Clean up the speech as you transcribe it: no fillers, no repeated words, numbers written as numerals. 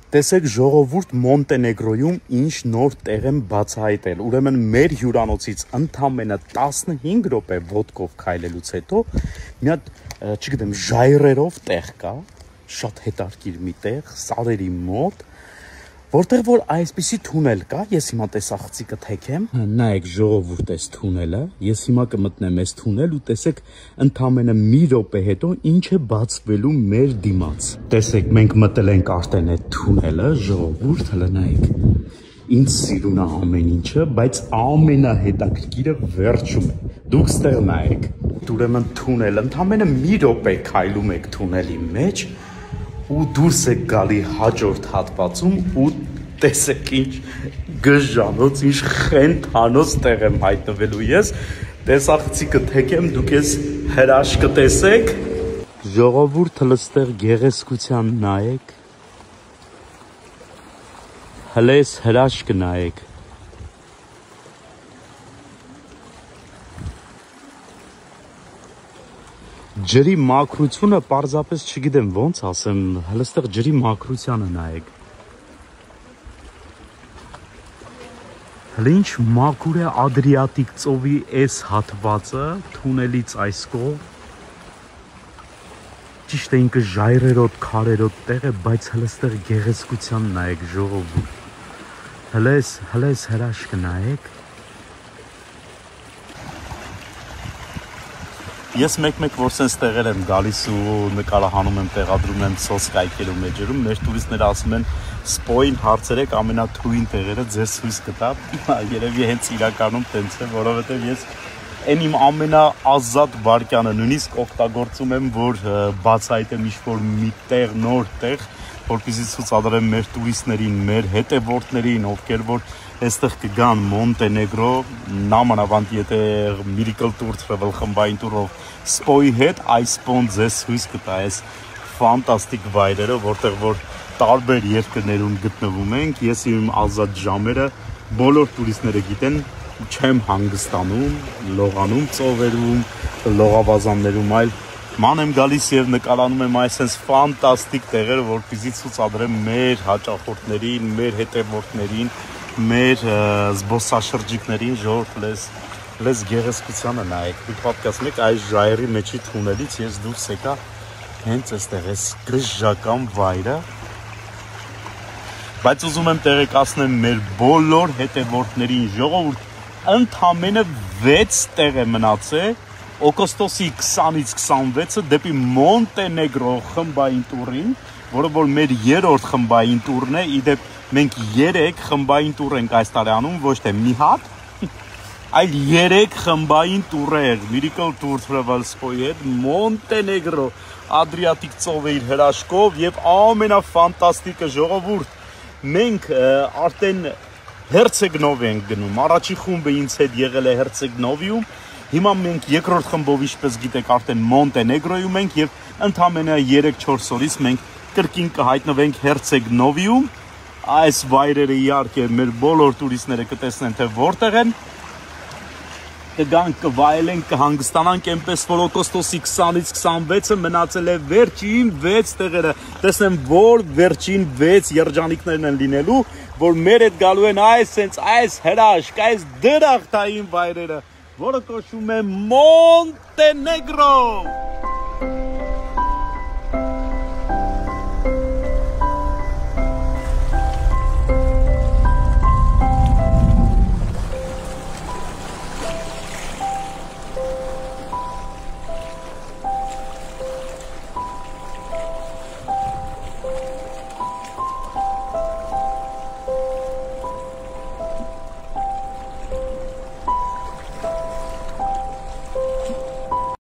Տեսեք ժողովուրդ Մոնտենեգրոյում ինչ նոր տեղ եմ բացահայտել։ Ուրեմն մեր հյուրանոցից ընդամենը 15 րոպե ոտքով քայլելուց հետո մի հատ, չգիտեմ, ժայռերով տեղ կա, շատ հետաքրքիր մի տեղ, սարերի մոտ, որտեղ որ այսպիսի թունել կա, ես հիմա տեսախցիկը թեքեմ, նայեք ժողովուրդ այս թունելը, ես հիմա կմտնեմ այս թունել ու տեսեք ընդամենը մի րոպե հետո ինչ է բացվելու մեր դիմաց։ Տեսեք, մենք մտել ենք արդեն այդ թունելը, ժողովուրդ, հələ նայեք։ Ինձ սիրուն է ամեն ինչը, բայց ամենահետաքրքիրը վերջում է։ Դուք ստեղ նայեք։ Ուրեմն թունել, ընդամենը մի րոպե քայլում եք թունելի մեջ ու դուրս եք գալի հաջորդ հատվածում ու տեսեք ինչ գժանոց, ինչ խենթանոց տեղ եմ հայտնվելու ես, տեսախցիկը թեքեմ, դուք ես հրաշքը տեսեք, ժողովուրդը լստեղ գեղեցկության նայեք, հələ ես հրաշքը նայեք, ջրի մաքրությունը պարզապես չգիտեմ ոնց ասեմ, հլստեղ ջրի մաքրությանը նայեք։ Հələ ինչ մաքուր է Ադրիատիկ ծովի այս հատվածը, թունելից այս կողմ։ Ճիշտ է ինքը ժայռերոտ, քարերոտ տեղ է, բայց հլստեղ գեղեցկության նայեք ժողովուրդ։ Հələ ես հրաշքը նայեք։ Ես մեկ-մեկ որ սենց տեղեր եմ գալիս ու նկարահանում եմ, տեղադրում եմ սոցկայքելու մեջերում, մեր տուրիստները ասում են սպոյին հարցերեք ամենաթույն տեղերը ձեզ ցույց կտա, երևի հենց իրականում տենց է, որովհետև ես այն իմ ամենաազատ վարկյանը նույնիսկ օգտագործում եմ, որ բացահայտեմ ինչ-որ մի տեղ, նոր տեղ, որպեսզի ցուցադրեմ մեր տուրիստներին, մեր հետևորդներին, ովքեր որ այստեղ կգան Մոնտենեգրո, նամանավանդ եթե Miracle Tour Travel խմբային տուրով սպոյի հետ, այս սպոն ձեզ ցույց կտա այս ֆանտաստիկ վայրերը, որտեղ որ տարբեր երկրներում գտնվում ենք, ես իմ ազատ ժամերը բոլոր տուրիստները գիտեն, չեմ հանգստանում, լողանում ծովերում, լողավազաններում, այլ ման եմ գալիս եւ նկարանում եմ այսպես ֆանտաստիկ տեղեր, որպեսզի ցուցադրեմ մեր հաճախորդներին, մեր հետևորդներին, մեր զբոսաշրջիկներին, ժողովուրդ լես գեղեցկությանը նայեք, դուք պատկերացնում եք այս ժայռի մեջի թունելից ես դուրս եկա հենց այստեղ այս գժական վայրը, բայց ուզում եմ տեղեկացնեմ մեր բոլոր հետևորդներին, ժողովուրդ, ընդամենը 6 տեղ է մնացել օգոստոսի 20-ից 26-ը դեպի Մոնտենեգրո խմբային տուրին, որը որ մեր երրորդ խմբային տուրն է, իդեպ մենք 3 խմբային տուր ենք այս տարի անում, ոչ թե մի հատ, այլ 3 խմբային տուրեր, Miracle Tour Travel Spo-ի հետ, Մոնտենեգրո, Ադրիատիկ ծովի իր հրաշքով եւ ամենաֆանտաստիկը ժողովուրդ, մենք արդեն Herceg-Novi ենք գնում, առաջի խումբը ինձ հետ եղել է Herceg-Novi-ում, հիմա մենք երկրորդ խմբով ինչպես գիտեք արդեն Մոնտենեգրոյում ենք եւ ընդամենը 3-4 օրից մենք կրկին կհայտնվենք Herceg-Novi-ում, այս վայրերը իհարկե մեր բոլոր տուրիստները կտեսնեն թե որտեղ են, կգանք, կվայելենք, կհանգստանանք այնպես, որ օգոստոսի 20-ից 26-ը մնացել է վերջին 6 տեղերը, տեսնեմ, որ վերջին 6 երջանիկներն են լինելու, որ մեր հետ գալու են այս հրաշք, այս դրախտային վայրերը, որը կոչվում է Մոնտենեգրո։